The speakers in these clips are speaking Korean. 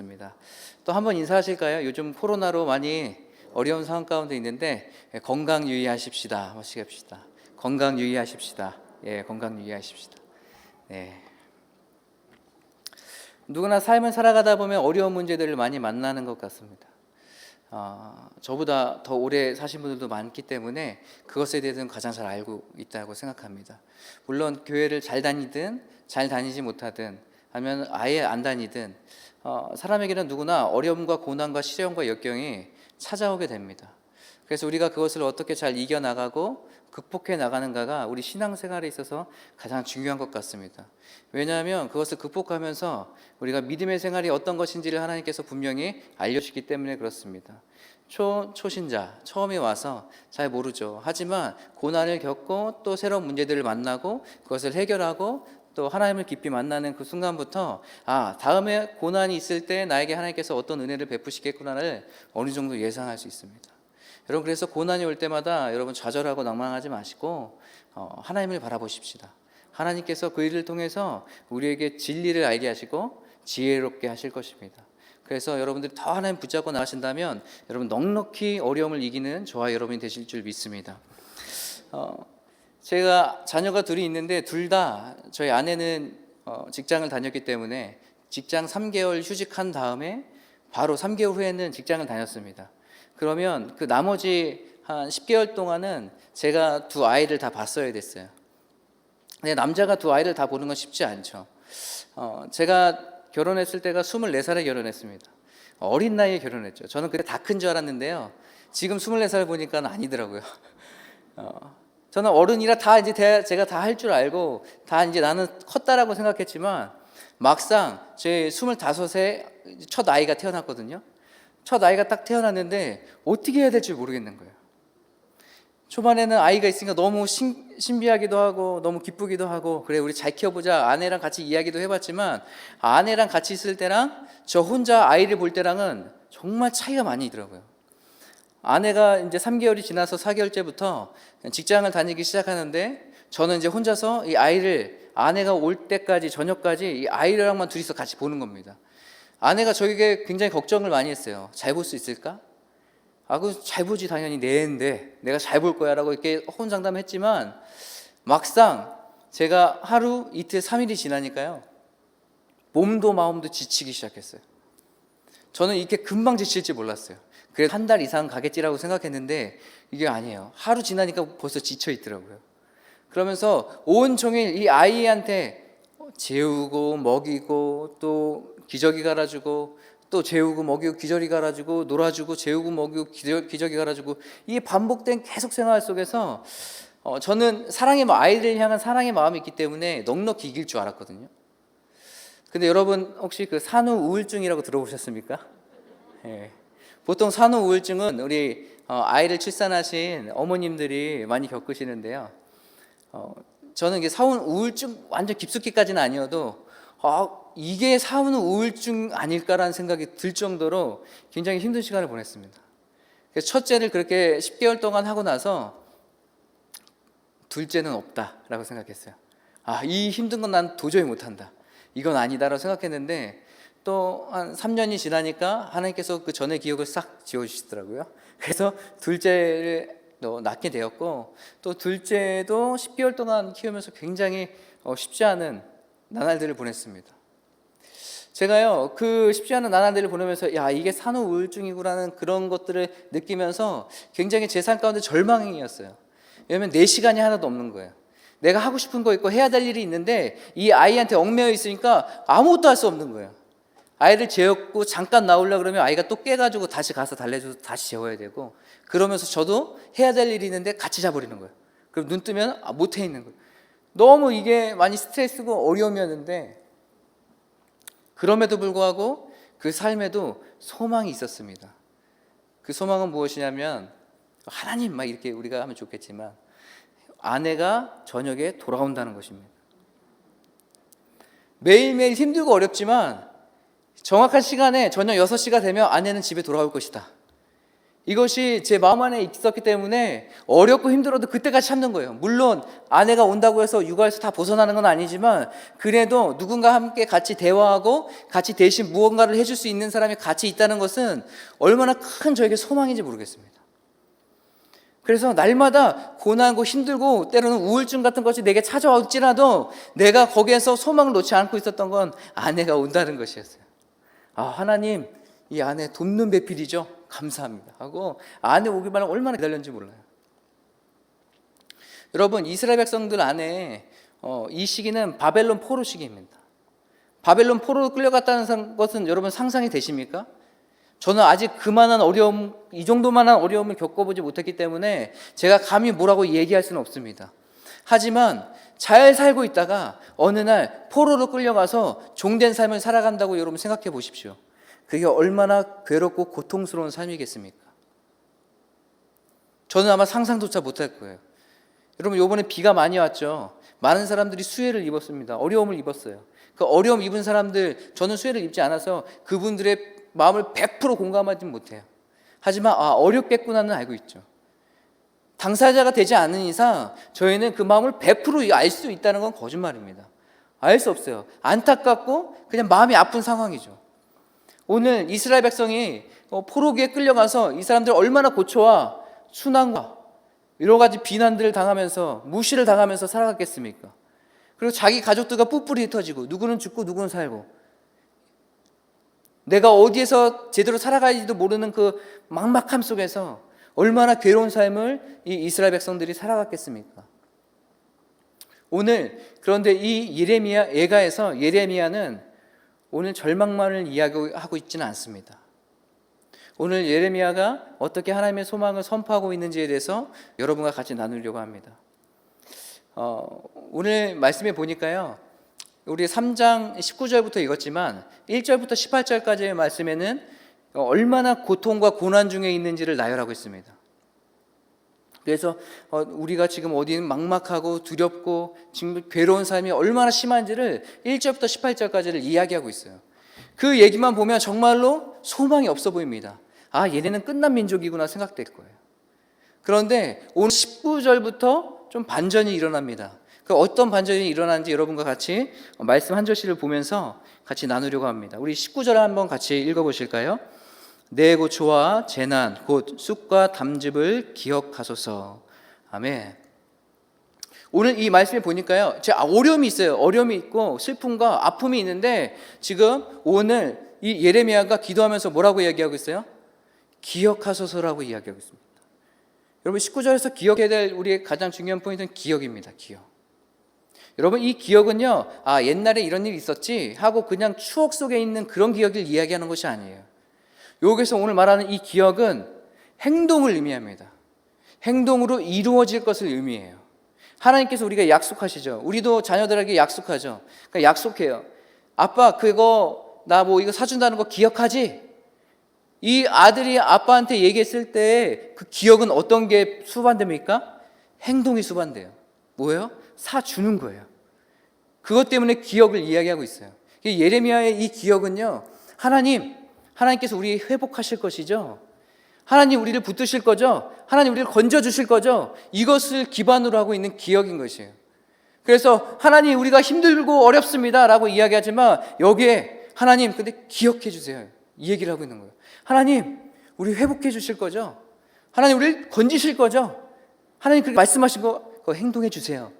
반갑습니다. 또 한번 인사하실까요? 요즘 코로나로 많이 어려운 상황 가운데 있는데 건강 유의하십시다. 하시갑시다. 건강 유의하십시다. 예, 건강 유의하십시다. 네. 누구나 삶을 살아가다 보면 어려운 문제들을 많이 만나는 것 같습니다. 저보다 더 오래 사신 분들도 많기 때문에 그것에 대해서는 가장 잘 알고 있다고 생각합니다. 물론 교회를 잘 다니든 잘 다니지 못하든 아니면 아예 안 다니든 사람에게는 누구나 어려움과 고난과 시련과 역경이 찾아오게 됩니다. 그래서 우리가 그것을 어떻게 잘 이겨나가고 극복해 나가는가가 우리 신앙생활에 있어서 가장 중요한 것 같습니다. 왜냐하면 그것을 극복하면서 우리가 믿음의 생활이 어떤 것인지를 하나님께서 분명히 알려주시기 때문에 그렇습니다. 초신자, 처음에 와서 잘 모르죠. 하지만 고난을 겪고 또 새로운 문제들을 만나고 그것을 해결하고 또 하나님을 깊이 만나는 그 순간부터 다음에 고난이 있을 때 나에게 하나님께서 어떤 은혜를 베푸시겠구나를 어느 정도 예상할 수 있습니다. 여러분, 그래서 고난이 올 때마다 여러분 좌절하고 낭망하지 마시고 하나님을 바라보십시다. 하나님께서 그 일을 통해서 우리에게 진리를 알게 하시고 지혜롭게 하실 것입니다. 그래서 여러분들이 더 하나님 붙잡고 나가신다면 여러분 넉넉히 어려움을 이기는 저와 여러분이 되실 줄 믿습니다. 제가 자녀가 둘이 있는데 둘 다 저희 아내는 직장을 다녔기 때문에 직장 3개월 휴직한 다음에 바로 3개월 후에는 직장을 다녔습니다. 그러면 그 나머지 한 10개월 동안은 제가 두 아이를 다 봤어야 됐어요. 근데 남자가 두 아이를 다 보는 건 쉽지 않죠. 제가 결혼했을 때가 24살에 결혼했습니다. 어린 나이에 결혼했죠. 저는 그때 다 큰 줄 알았는데요. 지금 24살 보니까 아니더라고요. 저는 어른이라 다 이제 제가 다 할 줄 알고 다 이제 나는 컸다라고 생각했지만 막상 제 25세 첫 아이가 태어났거든요. 첫 아이가 딱 태어났는데 어떻게 해야 될지 모르겠는 거예요. 초반에는 아이가 있으니까 너무 신비하기도 하고 너무 기쁘기도 하고 그래 우리 잘 키워보자 아내랑 같이 이야기도 해봤지만 아내랑 같이 있을 때랑 저 혼자 아이를 볼 때랑은 정말 차이가 많이 있더라고요. 아내가 이제 3개월이 지나서 4개월째부터 직장을 다니기 시작하는데 저는 이제 혼자서 이 아이를 아내가 올 때까지 저녁까지 이 아이랑만 둘이서 같이 보는 겁니다. 아내가 저에게 굉장히 걱정을 많이 했어요. 잘 볼 수 있을까? 잘 보지 당연히 내인데 내가 잘 볼 거야 라고 이렇게 호언장담했지만 막상 제가 하루 이틀 3일이 지나니까요 몸도 마음도 지치기 시작했어요. 저는 이렇게 금방 지칠지 몰랐어요. 그래서 한 달 이상 가겠지라고 생각했는데 이게 아니에요. 하루 지나니까 벌써 지쳐 있더라고요. 그러면서 온종일 이 아이한테 재우고 먹이고 또 기저귀 갈아주고 또 재우고 먹이고 기저귀 갈아주고 놀아주고 재우고 먹이고 기저귀 갈아주고 이게 반복된 계속 생활 속에서 저는 아이를 향한 사랑의 마음이 있기 때문에 넉넉히 이길 줄 알았거든요. 근데 여러분 혹시 그 산후 우울증이라고 들어보셨습니까? 예. 보통 산후 우울증은 우리 아이를 출산하신 어머님들이 많이 겪으시는데요. 저는 이게 산후 우울증 완전 깊숙이까지는 아니어도 이게 산후 우울증 아닐까라는 생각이 들 정도로 굉장히 힘든 시간을 보냈습니다. 그래서 첫째를 그렇게 10개월 동안 하고 나서 둘째는 없다라고 생각했어요. 이 힘든 건 난 도저히 못한다. 이건 아니다라고 생각했는데 또 한 3년이 지나니까 하나님께서 그 전의 기억을 싹 지워주시더라고요. 그래서 둘째를 낳게 되었고 또 둘째도 10개월 동안 키우면서 굉장히 쉽지 않은 나날들을 보냈습니다. 제가요 그 쉽지 않은 나날들을 보내면서 이게 산후 우울증이구라는 그런 것들을 느끼면서 굉장히 제 삶 가운데 절망이었어요. 왜냐하면 내 시간이 하나도 없는 거예요. 내가 하고 싶은 거 있고 해야 될 일이 있는데 이 아이한테 얽매여 있으니까 아무것도 할 수 없는 거예요. 아이를 재웠고 잠깐 나오려고 그러면 아이가 또 깨가지고 다시 가서 달래줘서 다시 재워야 되고 그러면서 저도 해야 될 일이 있는데 같이 자버리는 거예요. 그럼 눈 뜨면 못해 있는 거예요. 너무 이게 많이 스트레스고 어려움이었는데 그럼에도 불구하고 그 삶에도 소망이 있었습니다. 그 소망은 무엇이냐면 하나님 막 이렇게 우리가 하면 좋겠지만 아내가 저녁에 돌아온다는 것입니다. 매일매일 힘들고 어렵지만 정확한 시간에 저녁 6시가 되면 아내는 집에 돌아올 것이다. 이것이 제 마음 안에 있었기 때문에 어렵고 힘들어도 그때까지 참는 거예요. 물론 아내가 온다고 해서 육아에서 다 벗어나는 건 아니지만 그래도 누군가 함께 같이 대화하고 같이 대신 무언가를 해줄 수 있는 사람이 같이 있다는 것은 얼마나 큰 저에게 소망인지 모르겠습니다. 그래서 날마다 고난하고 힘들고 때로는 우울증 같은 것이 내게 찾아올지라도 내가 거기에서 소망을 놓지 않고 있었던 건 아내가 온다는 것이었어요. 하나님, 이 아내 돕는 배필이죠. 감사합니다 하고 아내 오기만 하면 얼마나 기다렸는지 몰라요. 여러분, 이스라엘 백성들 안에 이 시기는 바벨론 포로 시기입니다. 바벨론 포로 끌려갔다는 것은 여러분 상상이 되십니까? 저는 아직 그만한 어려움, 이 정도만한 어려움을 겪어보지 못했기 때문에 제가 감히 뭐라고 얘기할 수는 없습니다. 하지만 잘 살고 있다가 어느 날 포로로 끌려가서 종된 삶을 살아간다고 여러분 생각해 보십시오. 그게 얼마나 괴롭고 고통스러운 삶이겠습니까? 저는 아마 상상조차 못할 거예요. 여러분, 요번에 비가 많이 왔죠. 많은 사람들이 수해를 입었습니다. 어려움을 입었어요. 그 어려움 입은 사람들, 저는 수해를 입지 않아서 그분들의 마음을 100% 공감하지 못해요. 하지만 어렵겠구나는 알고 있죠. 당사자가 되지 않는 이상 저희는 그 마음을 100% 알 수 있다는 건 거짓말입니다. 알 수 없어요. 안타깝고 그냥 마음이 아픈 상황이죠. 오늘 이스라엘 백성이 포로기에 끌려가서 이 사람들 얼마나 고초와 순환과 여러 가지 비난들을 당하면서 무시를 당하면서 살아갔겠습니까? 그리고 자기 가족들과 뿔뿔이 흩어지고 누구는 죽고 누구는 살고 내가 어디에서 제대로 살아가야지도 모르는 그 막막함 속에서 얼마나 괴로운 삶을 이 이스라엘 백성들이 살아갔겠습니까? 오늘 그런데 이 예레미야 예가에서 예레미야는 오늘 절망만을 이야기하고 있지는 않습니다. 오늘 예레미야가 어떻게 하나님의 소망을 선포하고 있는지에 대해서 여러분과 같이 나누려고 합니다. 오늘 말씀에 보니까요, 우리 3장 19절부터 읽었지만 1절부터 18절까지의 말씀에는 얼마나 고통과 고난 중에 있는지를 나열하고 있습니다. 그래서 우리가 지금 어디는 막막하고 두렵고 지금 괴로운 삶이 얼마나 심한지를 1절부터 18절까지를 이야기하고 있어요. 그 얘기만 보면 정말로 소망이 없어 보입니다. 얘네는 끝난 민족이구나 생각될 거예요. 그런데 오늘 19절부터 좀 반전이 일어납니다. 그 어떤 반전이 일어나는지 여러분과 같이 말씀 한 절씩을 보면서 같이 나누려고 합니다. 우리 19절 한번 같이 읽어보실까요? 내 고초와 재난 곧 쑥과 담즙을 기억하소서. 아멘. 오늘 이 말씀에 보니까요, 어려움이 있어요. 어려움이 있고 슬픔과 아픔이 있는데 지금 오늘 이 예레미야가 기도하면서 뭐라고 이야기하고 있어요? 기억하소서라고 이야기하고 있습니다. 여러분, 19절에서 기억해야 될 우리의 가장 중요한 포인트는 기억입니다. 기억. 여러분, 이 기억은요, 옛날에 이런 일이 있었지 하고 그냥 추억 속에 있는 그런 기억을 이야기하는 것이 아니에요. 여기서 오늘 말하는 이 기억은 행동을 의미합니다. 행동으로 이루어질 것을 의미해요. 하나님께서 우리가 약속하시죠. 우리도 자녀들에게 약속하죠. 그러니까 약속해요. 아빠, 그거 나 이거 사준다는 거 기억하지? 이 아들이 아빠한테 얘기했을 때 그 기억은 어떤 게 수반됩니까? 행동이 수반돼요. 뭐예요? 사주는 거예요. 그것 때문에 기억을 이야기하고 있어요. 예레미야의 이 기억은요, 하나님께서 우리 회복하실 것이죠. 하나님 우리를 붙드실 거죠. 하나님 우리를 건져주실 거죠. 이것을 기반으로 하고 있는 기억인 것이에요. 그래서 하나님 우리가 힘들고 어렵습니다 라고 이야기하지만 여기에 하나님 근데 기억해 주세요, 이 얘기를 하고 있는 거예요. 하나님 우리 회복해 주실 거죠. 하나님 우리를 건지실 거죠. 하나님 그렇게 말씀하신 거 행동해 주세요.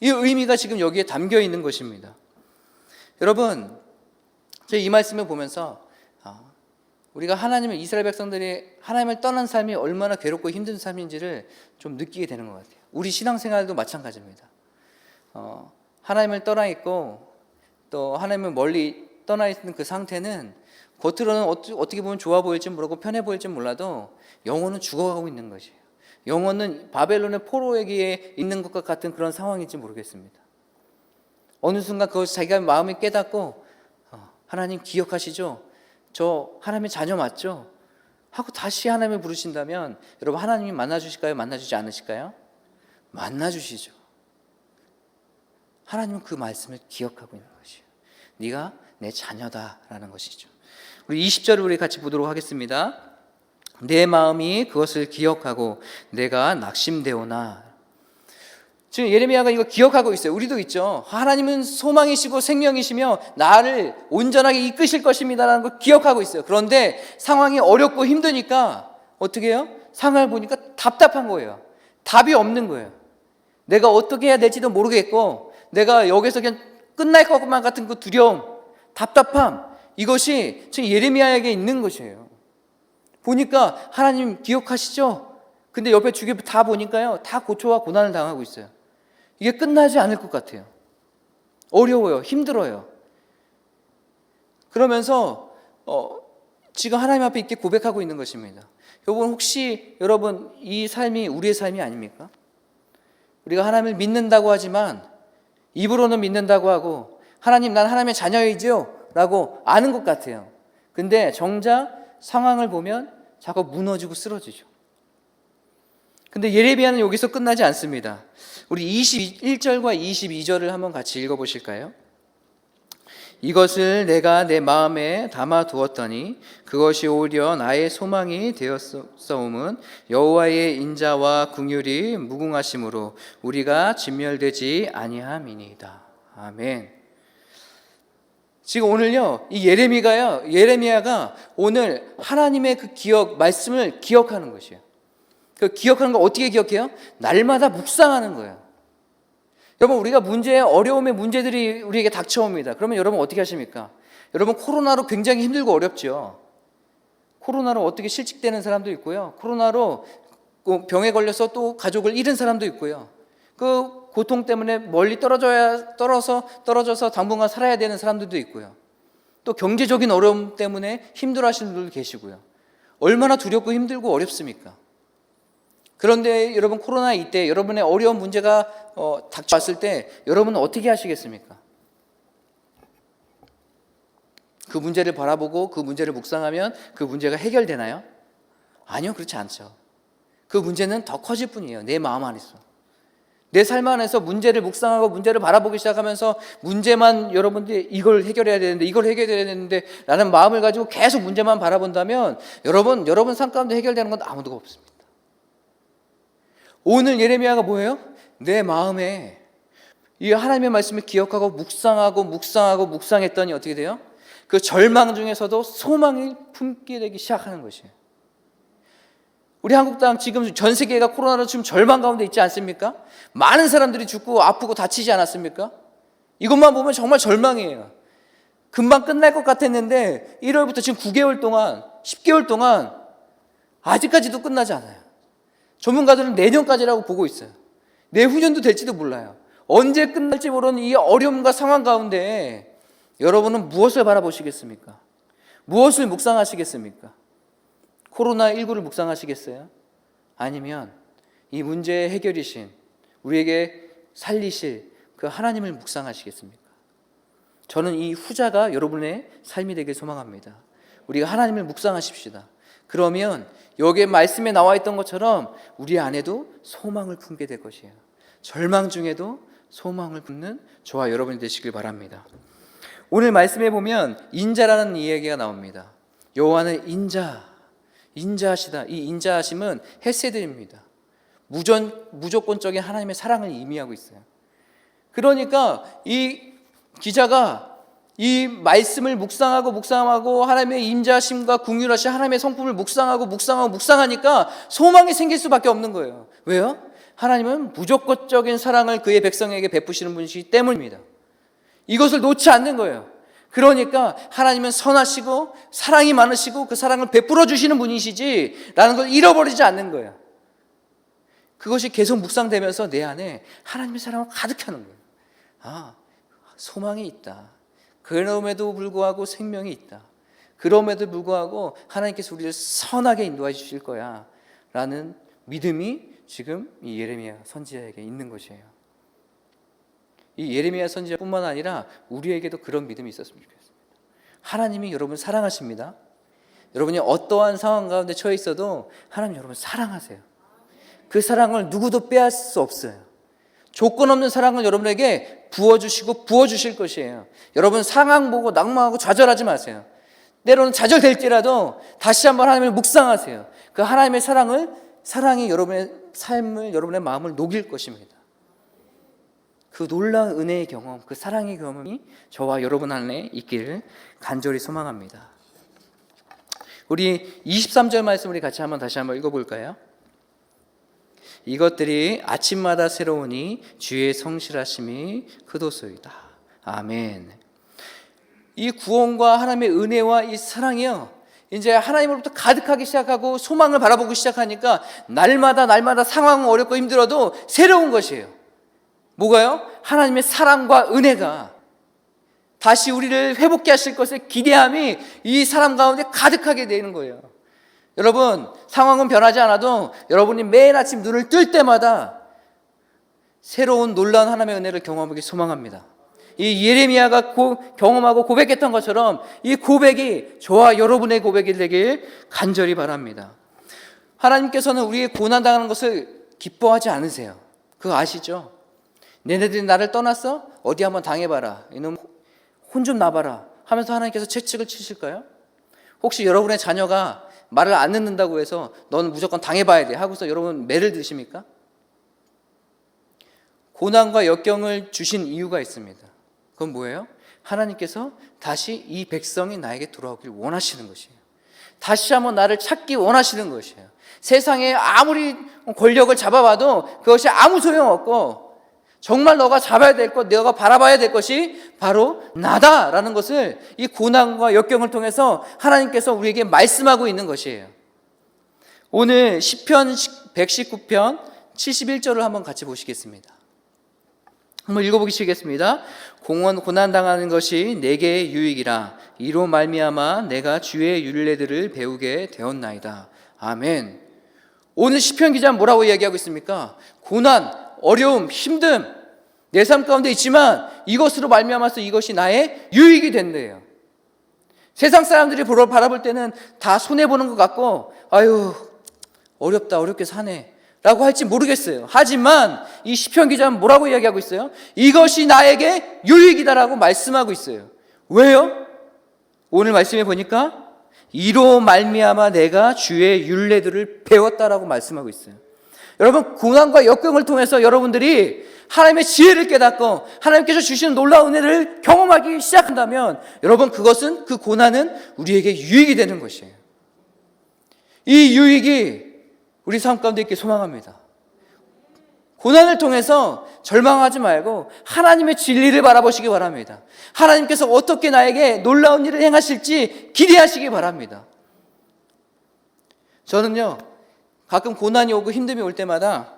이 의미가 지금 여기에 담겨 있는 것입니다. 여러분, 이 말씀을 보면서 우리가 이스라엘 백성들이 하나님을 떠난 삶이 얼마나 괴롭고 힘든 삶인지를 좀 느끼게 되는 것 같아요. 우리 신앙생활도 마찬가지입니다. 하나님을 떠나 있고 또 하나님을 멀리 떠나 있는 그 상태는 겉으로는 어떻게 보면 좋아 보일지 모르고 편해 보일지 몰라도 영혼은 죽어가고 있는 것이에요. 영혼은 바벨론의 포로에게 있는 것과 같은 그런 상황인지 모르겠습니다. 어느 순간 그것이 자기가 마음이 깨닫고 하나님 기억하시죠? 저 하나님의 자녀 맞죠? 하고 다시 하나님을 부르신다면 여러분, 하나님이 만나주실까요? 만나주지 않으실까요? 만나주시죠. 하나님은 그 말씀을 기억하고 있는 것이에요. 네가 내 자녀다라는 것이죠. 우리 20절을 우리 같이 보도록 하겠습니다. 내 마음이 그것을 기억하고 내가 낙심되오나. 지금 예레미야가 이거 기억하고 있어요. 우리도 있죠. 하나님은 소망이시고 생명이시며 나를 온전하게 이끄실 것입니다라는 걸 기억하고 있어요. 그런데 상황이 어렵고 힘드니까 어떻게 해요? 상황을 보니까 답답한 거예요. 답이 없는 거예요. 내가 어떻게 해야 될지도 모르겠고, 내가 여기서 그냥 끝날 것만 같은 그 두려움, 답답함, 이것이 지금 예레미야에게 있는 것이에요. 보니까 하나님 기억하시죠? 근데 옆에 주변 다 보니까요, 다 고초와 고난을 당하고 있어요. 이게 끝나지 않을 것 같아요. 어려워요. 힘들어요. 그러면서 지금 하나님 앞에 이렇게 고백하고 있는 것입니다. 여러분, 혹시 여러분 이 삶이 우리의 삶이 아닙니까? 우리가 하나님을 믿는다고 하지만, 입으로는 믿는다고 하고, 하나님 난 하나님의 자녀이죠 라고 아는 것 같아요. 근데 정작 상황을 보면 자꾸 무너지고 쓰러지죠. 근데 예레미야는 여기서 끝나지 않습니다. 우리 21절과 22절을 한번 같이 읽어보실까요? 이것을 내가 내 마음에 담아 두었더니 그것이 오히려 나의 소망이 되었사옴은 여호와의 인자와 긍휼이 무궁하심으로 우리가 진멸되지 아니함이니이다. 아멘. 지금 오늘요, 이 예레미야가 오늘 하나님의 그 말씀을 기억하는 것이에요. 그 기억하는 걸 어떻게 기억해요? 날마다 묵상하는 거예요. 여러분, 우리가 어려움의 문제들이 우리에게 닥쳐옵니다. 그러면 여러분 어떻게 하십니까? 여러분, 코로나로 굉장히 힘들고 어렵죠. 코로나로 어떻게 실직되는 사람도 있고요. 코로나로 병에 걸려서 또 가족을 잃은 사람도 있고요. 그 고통 때문에 멀리 떨어져서 당분간 살아야 되는 사람들도 있고요. 또 경제적인 어려움 때문에 힘들어하시는 분들도 계시고요. 얼마나 두렵고 힘들고 어렵습니까? 그런데 여러분, 코로나 이때 여러분의 어려운 문제가 닥쳐왔을 때 여러분은 어떻게 하시겠습니까? 그 문제를 바라보고 그 문제를 묵상하면 그 문제가 해결되나요? 아니요, 그렇지 않죠. 그 문제는 더 커질 뿐이에요. 내 마음 안에서. 내 삶 안에서 문제를 묵상하고 문제를 바라보기 시작하면서 문제만, 여러분들이 이걸 해결해야 되는데 이걸 해결해야 되는데 라는 마음을 가지고 계속 문제만 바라본다면 여러분 삶 가운데 해결되는 건 아무도 없습니다. 오늘 예레미야가 뭐예요? 내 마음에 이 하나님의 말씀을 기억하고 묵상했더니 어떻게 돼요? 그 절망 중에서도 소망을 품게 되기 시작하는 것이에요. 우리 한국 땅 지금 전 세계가 코로나로 지금 절망 가운데 있지 않습니까? 많은 사람들이 죽고 아프고 다치지 않았습니까? 이것만 보면 정말 절망이에요. 금방 끝날 것 같았는데 1월부터 지금 9개월 동안, 10개월 동안 아직까지도 끝나지 않아요. 전문가들은 내년까지라고 보고 있어요. 내후년도 될지도 몰라요. 언제 끝날지 모르는 이 어려움과 상황 가운데 여러분은 무엇을 바라보시겠습니까? 무엇을 묵상하시겠습니까? 코로나19를 묵상하시겠어요? 아니면 이 문제의 해결이신, 우리에게 살리실 그 하나님을 묵상하시겠습니까? 저는 이 후자가 여러분의 삶이 되길 소망합니다. 우리가 하나님을 묵상하십시다. 그러면 여기에 말씀에 나와 있던 것처럼 우리 안에도 소망을 품게 될 것이에요. 절망 중에도 소망을 품는 저와 여러분이 되시길 바랍니다. 오늘 말씀에 보면 인자라는 이야기가 나옵니다. 여호와는 인자하시다. 이 인자하심은 헤세드입니다. 무조건적인 하나님의 사랑을 의미하고 있어요. 그러니까 이 기자가 이 말씀을 묵상하고 하나님의 인자심과 긍휼하신 하나님의 성품을 묵상하니까 소망이 생길 수밖에 없는 거예요. 왜요? 하나님은 무조건적인 사랑을 그의 백성에게 베푸시는 분이시기 때문입니다. 이것을 놓지 않는 거예요. 그러니까 하나님은 선하시고 사랑이 많으시고 그 사랑을 베풀어 주시는 분이시지 라는 걸 잃어버리지 않는 거예요. 그것이 계속 묵상되면서 내 안에 하나님의 사랑을 가득하는 거예요. 아, 소망이 있다. 그럼에도 불구하고 생명이 있다. 그럼에도 불구하고 하나님께서 우리를 선하게 인도해 주실 거야 라는 믿음이 지금 이 예레미야 선지자에게 있는 것이에요. 이 예레미야 선지자뿐만 아니라 우리에게도 그런 믿음이 있었으면 좋겠습니다. 하나님이 여러분 사랑하십니다. 여러분이 어떠한 상황 가운데 처해 있어도 하나님 여러분 사랑하세요. 그 사랑을 누구도 빼앗을 수 없어요. 조건 없는 사랑을 여러분에게 부어주시고 부어주실 것이에요. 여러분 상황 보고 낙망하고 좌절하지 마세요. 때로는 좌절될지라도 다시 한번 하나님을 묵상하세요. 그 하나님의 사랑이 여러분의 삶을, 여러분의 마음을 녹일 것입니다. 그 놀라운 은혜의 경험, 그 사랑의 경험이 저와 여러분 안에 있기를 간절히 소망합니다. 우리 23절 말씀 우리 같이 다시 한번 읽어볼까요? 이것들이 아침마다 새로우니 주의 성실하심이 크도소이다. 아멘. 이 구원과 하나님의 은혜와 이 사랑이요, 이제 하나님으로부터 가득하기 시작하고 소망을 바라보기 시작하니까 날마다 상황은 어렵고 힘들어도 새로운 것이에요. 뭐가요? 하나님의 사랑과 은혜가 다시 우리를 회복케 하실 것의 기대함이 이 사람 가운데 가득하게 되는 거예요. 여러분, 상황은 변하지 않아도 여러분이 매일 아침 눈을 뜰 때마다 새로운 놀라운 하나님의 은혜를 경험하기 소망합니다. 이 예레미야가 경험하고 고백했던 것처럼 이 고백이 저와 여러분의 고백이 되길 간절히 바랍니다. 하나님께서는 우리의 고난당하는 것을 기뻐하지 않으세요. 그거 아시죠? 너네들이 나를 떠났어? 어디 한번 당해봐라. 이놈 혼 좀 나봐라 하면서 하나님께서 채찍을 치실까요? 혹시 여러분의 자녀가 말을 안 듣는다고 해서 너는 무조건 당해봐야 돼 하고서 여러분 매를 드십니까? 고난과 역경을 주신 이유가 있습니다. 그건 뭐예요? 하나님께서 다시 이 백성이 나에게 돌아오길 원하시는 것이에요. 다시 한번 나를 찾기 원하시는 것이에요. 세상에 아무리 권력을 잡아봐도 그것이 아무 소용없고 정말 너가 잡아야 될 것, 너가 바라봐야 될 것이 바로 나다라는 것을 이 고난과 역경을 통해서 하나님께서 우리에게 말씀하고 있는 것이에요. 오늘 시편 119편 71절을 한번 같이 보시겠습니다. 한번 읽어보시겠습니다. 고난당하는 것이 내게 유익이라 이로 말미암아 내가 주의 율례들을 배우게 되었나이다. 아멘. 오늘 시편 기자는 뭐라고 이야기하고 있습니까? 고난, 어려움, 힘듦 내 삶 가운데 있지만 이것으로 말미암아서 이것이 나의 유익이 된대요. 세상 사람들이 바라볼 때는 다 손해보는 것 같고 아유 어렵게 사네 라고 할지 모르겠어요. 하지만 이 시편 기자는 뭐라고 이야기하고 있어요? 이것이 나에게 유익이다라고 말씀하고 있어요. 왜요? 오늘 말씀해 보니까 이로 말미암아 내가 주의 율례들을 배웠다라고 말씀하고 있어요. 여러분, 고난과 역경을 통해서 여러분들이 하나님의 지혜를 깨닫고 하나님께서 주시는 놀라운 은혜를 경험하기 시작한다면 여러분, 그 고난은 우리에게 유익이 되는 것이에요. 이 유익이 우리 삶 가운데 있게 소망합니다. 고난을 통해서 절망하지 말고 하나님의 진리를 바라보시기 바랍니다. 하나님께서 어떻게 나에게 놀라운 일을 행하실지 기대하시기 바랍니다. 저는요, 가끔 고난이 오고 힘듦이 올 때마다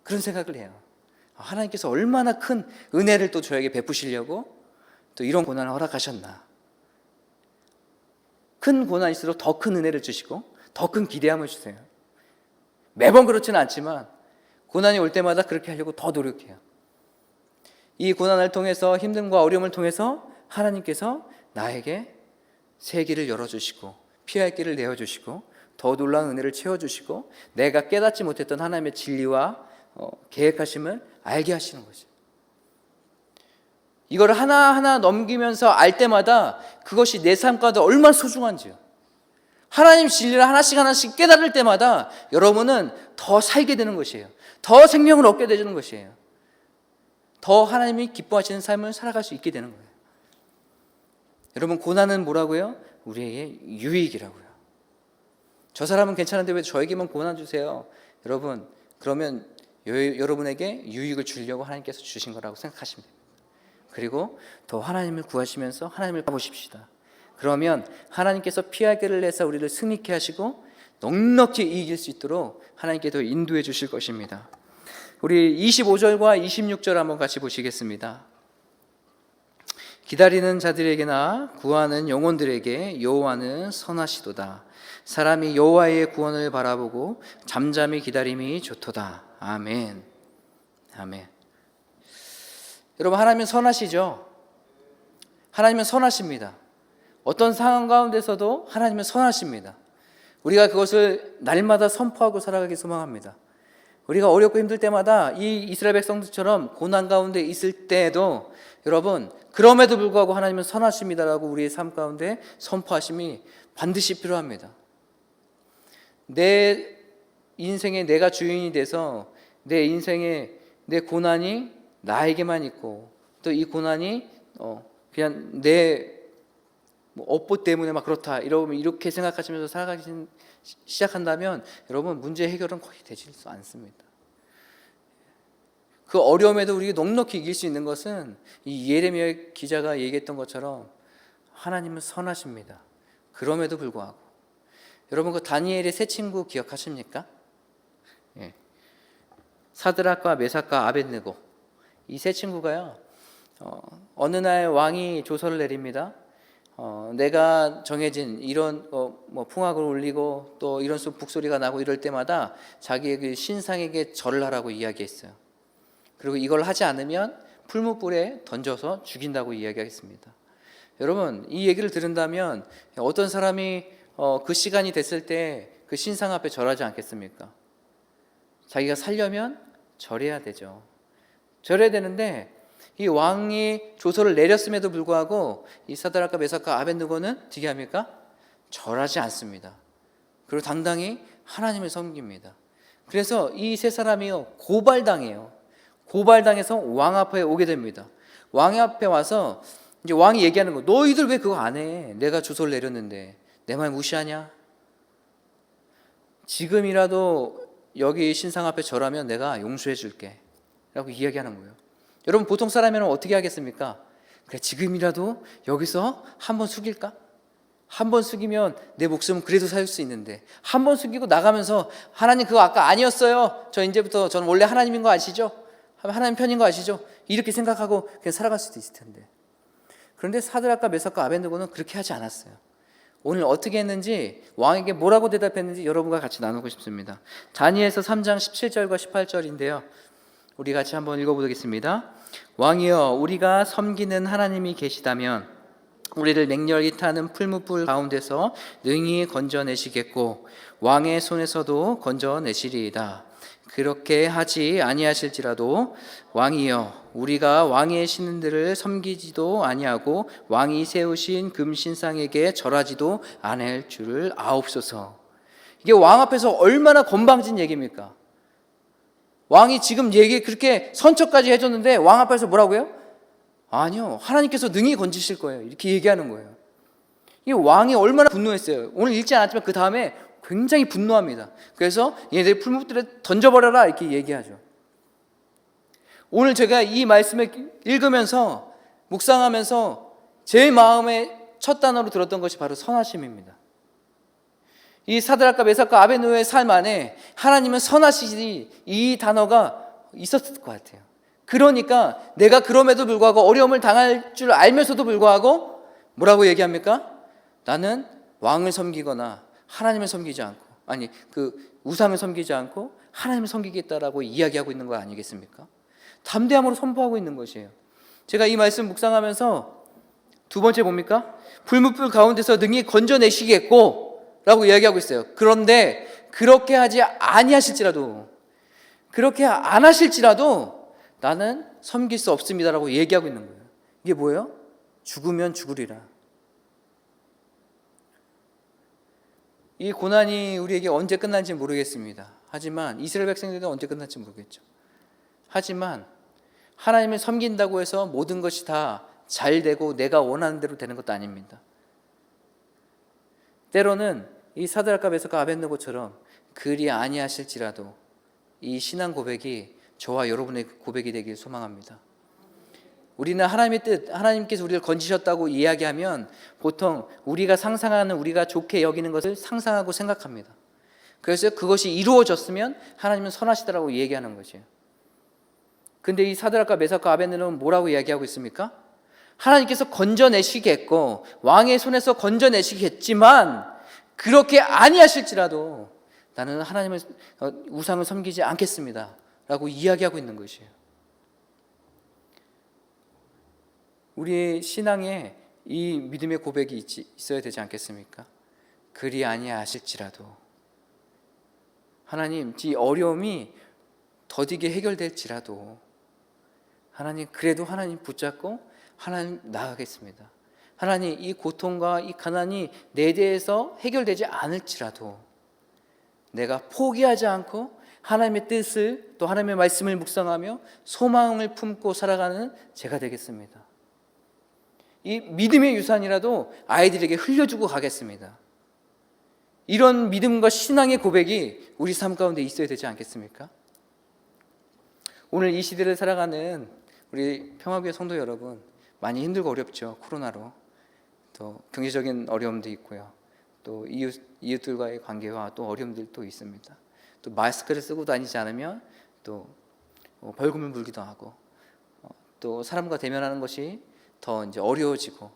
그런 생각을 해요. 하나님께서 얼마나 큰 은혜를 또 저에게 베푸시려고 또 이런 고난을 허락하셨나. 큰 고난일수록 더 큰 은혜를 주시고 더 큰 기대함을 주세요. 매번 그렇지는 않지만 고난이 올 때마다 그렇게 하려고 더 노력해요. 이 고난을 통해서, 힘듦과 어려움을 통해서 하나님께서 나에게 새 길을 열어주시고 피할 길을 내어주시고 더 놀라운 은혜를 채워주시고 내가 깨닫지 못했던 하나님의 진리와 계획하심을 알게 하시는 거죠. 이걸 하나하나 넘기면서 알 때마다 그것이 내 삶 가운데 얼마나 소중한지요. 하나님 진리를 하나씩 깨달을 때마다 여러분은 더 살게 되는 것이에요. 더 생명을 얻게 되는 것이에요. 더 하나님이 기뻐하시는 삶을 살아갈 수 있게 되는 거예요. 여러분, 고난은 뭐라고요? 우리에게 유익이라고요. 저 사람은 괜찮은데 왜 저에게만 고난 주세요? 여러분, 그러면 여러분에게 유익을 주려고 하나님께서 주신 거라고 생각하시면 됩니다. 그리고 더 하나님을 구하시면서 하나님을 가보십시다. 그러면 하나님께서 피할 길을 내서 우리를 승리케 하시고 넉넉히 이길 수 있도록 하나님께 더 인도해 주실 것입니다. 우리 25절과 26절 한번 같이 보시겠습니다. 기다리는 자들에게나 구하는 영혼들에게 여호와는 선하시도다. 사람이 여호와의 구원을 바라보고 잠잠히 기다림이 좋도다. 아멘. 아멘. 여러분, 하나님은 선하시죠? 하나님은 선하십니다. 어떤 상황 가운데서도 하나님은 선하십니다. 우리가 그것을 날마다 선포하고 살아가기 소망합니다. 우리가 어렵고 힘들 때마다 이 이스라엘 백성들처럼 고난 가운데 있을 때에도 여러분, 그럼에도 불구하고 하나님은 선하십니다라고 우리의 삶 가운데 선포하심이 반드시 필요합니다. 내 인생에 내가 주인이 돼서 내 인생에 내 고난이 나에게만 있고, 또 이 고난이 그냥 내 업보 때문에 막 그렇다 이렇게 생각하시면서 살아가기 시작한다면 여러분, 문제 해결은 거의 되지 않습니다. 그 어려움에도 우리가 넉넉히 이길 수 있는 것은 이 예레미야 기자가 얘기했던 것처럼 하나님은 선하십니다. 그럼에도 불구하고. 여러분, 그 다니엘의 세 친구 기억하십니까? 예. 사드락과 메삭과 아벳느고, 이 세 친구가요, 어느 날 왕이 조서를 내립니다. 내가 정해진 이런 풍악을 울리고 또 이런 북소리가 나고 이럴 때마다 자기의 그 신상에게 절을 하라고 이야기했어요. 그리고 이걸 하지 않으면 풀무불에 던져서 죽인다고 이야기했습니다. 여러분, 이 얘기를 들은다면 어떤 사람이 그 시간이 됐을 때 그 신상 앞에 절하지 않겠습니까? 자기가 살려면 절해야 되죠. 절해야 되는데 이 왕이 조서를 내렸음에도 불구하고 이 사드락과 메삭과 아벳느고는 어떻게 합니까? 절하지 않습니다. 그리고 당당히 하나님을 섬깁니다. 그래서 이 세 사람이요, 고발당해요. 고발당해서 왕 앞에 오게 됩니다. 왕 앞에 와서 이제 왕이 얘기하는 거, 너희들 왜 그거 안 해? 내가 조서를 내렸는데 내 말 무시하냐? 지금이라도 여기 신상 앞에 절하면 내가 용서해 줄게 라고 이야기하는 거예요. 여러분, 보통 사람이면 어떻게 하겠습니까? 그래, 지금이라도 여기서 한번 숙일까? 한번 숙이면 내 목숨은 그래도 살 수 있는데, 한번 숙이고 나가면서 하나님 그거 아까 아니었어요, 저 이제부터 저는 원래 하나님인 거 아시죠? 하나님 편인 거 아시죠? 이렇게 생각하고 그냥 살아갈 수도 있을 텐데. 그런데 사드락과 메삭과 아벳느고는 그렇게 하지 않았어요. 오늘 어떻게 했는지, 왕에게 뭐라고 대답했는지 여러분과 같이 나누고 싶습니다. 다니엘서 3장 17절과 18절인데요 우리 같이 한번 읽어보겠습니다. 왕이여, 우리가 섬기는 하나님이 계시다면 우리를 맹렬히 타는 풀무불 가운데서 능히 건져내시겠고 왕의 손에서도 건져내시리이다. 그렇게 하지 아니하실지라도 왕이여, 우리가 왕의 신들을 섬기지도 아니하고 왕이 세우신 금신상에게 절하지도 않을 줄을 아옵소서. 이게 왕 앞에서 얼마나 건방진 얘기입니까? 왕이 지금 얘기 그렇게 선처까지 해줬는데 왕 앞에서 뭐라고요? 아니요, 하나님께서 능히 건지실 거예요, 이렇게 얘기하는 거예요. 이 왕이 얼마나 분노했어요. 오늘 읽지 않았지만 그 다음에 굉장히 분노합니다. 그래서 얘네들 풀무불에 던져버려라 이렇게 얘기하죠. 오늘 제가 이 말씀을 읽으면서 묵상하면서 제 마음에 첫 단어로 들었던 것이 바로 선하심입니다. 이 사드락과 메삭과 아벳느고의 삶 안에 하나님은 선하시니 이 단어가 있었을 것 같아요. 그러니까 내가 그럼에도 불구하고 어려움을 당할 줄 알면서도 불구하고 뭐라고 얘기합니까? 나는 왕을 섬기거나 하나님을 섬기지 않고, 아니 그 우상을 섬기지 않고 하나님을 섬기겠다라고 이야기하고 있는 거 아니겠습니까? 담대함으로 선포하고 있는 것이에요. 제가 이 말씀 묵상하면서 두 번째 뭡니까? 풀무불 가운데서 능히 건져내시겠고 라고 이야기하고 있어요. 그런데 그렇게 하지 아니하실지라도, 그렇게 안 하실지라도 나는 섬길 수 없습니다라고 얘기하고 있는 거예요. 이게 뭐예요? 죽으면 죽으리라. 이 고난이 우리에게 언제 끝날지 모르겠습니다. 하지만 이스라엘 백성들도 언제 끝날지 모르겠죠. 하지만 하나님을 섬긴다고 해서 모든 것이 다 잘 되고 내가 원하는 대로 되는 것도 아닙니다. 때로는 이 사드락과 메삭과 아벳느고처럼 그리 아니하실지라도 이 신앙 고백이 저와 여러분의 고백이 되길 소망합니다. 우리는 하나님의 뜻, 하나님께서 우리를 건지셨다고 이야기하면 보통 우리가 상상하는, 우리가 좋게 여기는 것을 상상하고 생각합니다. 그래서 그것이 이루어졌으면 하나님은 선하시다라고 얘기하는 것이에요. 근데 이 사드락과 메삭과 아벳느고는 뭐라고 이야기하고 있습니까? 하나님께서 건져내시겠고 왕의 손에서 건져내시겠지만 그렇게 아니하실지라도 나는 하나님을 우상을 섬기지 않겠습니다 라고 이야기하고 있는 것이에요. 우리의 신앙에 이 믿음의 고백이 있어야 되지 않겠습니까? 그리 아니하실지라도 하나님, 이 어려움이 더디게 해결될지라도 하나님, 그래도 하나님 붙잡고 하나님 나아가겠습니다. 하나님, 이 고통과 이 가난이 내 대해서 해결되지 않을지라도 내가 포기하지 않고 하나님의 뜻을, 또 하나님의 말씀을 묵상하며 소망을 품고 살아가는 제가 되겠습니다. 이 믿음의 유산이라도 아이들에게 흘려주고 가겠습니다. 이런 믿음과 신앙의 고백이 우리 삶 가운데 있어야 되지 않겠습니까? 오늘 이 시대를 살아가는 우리 평화교회 성도 여러분, 많이 힘들고 어렵죠. 코로나로 또 경제적인 어려움도 있고요, 또 이웃들과의 관계와 또 어려움들도 있습니다. 또 마스크를 쓰고 다니지 않으면 또 벌금을 물기도 하고, 또 사람과 대면하는 것이 더 이제 어려워지고,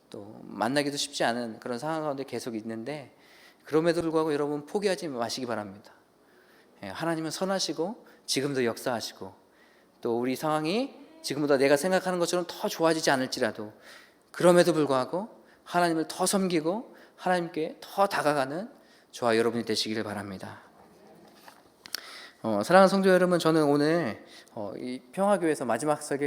또 만나기도 쉽지 않은 그런 상황 가운데 계속 있는데, 그럼에도 불구하고 여러분 포기하지 마시기 바랍니다. 하나님은 선하시고 지금도 역사하시고, 또 우리 상황이 지금보다 내가 생각하는 것처럼 더 좋아지지 않을지라도 그럼에도 불구하고 하나님을 더 섬기고 하나님께 더 다가가는 저와 여러분이 되시기를 바랍니다. 사랑하는 성도 여러분, 저는 오늘 이 평화교회에서 마지막 설교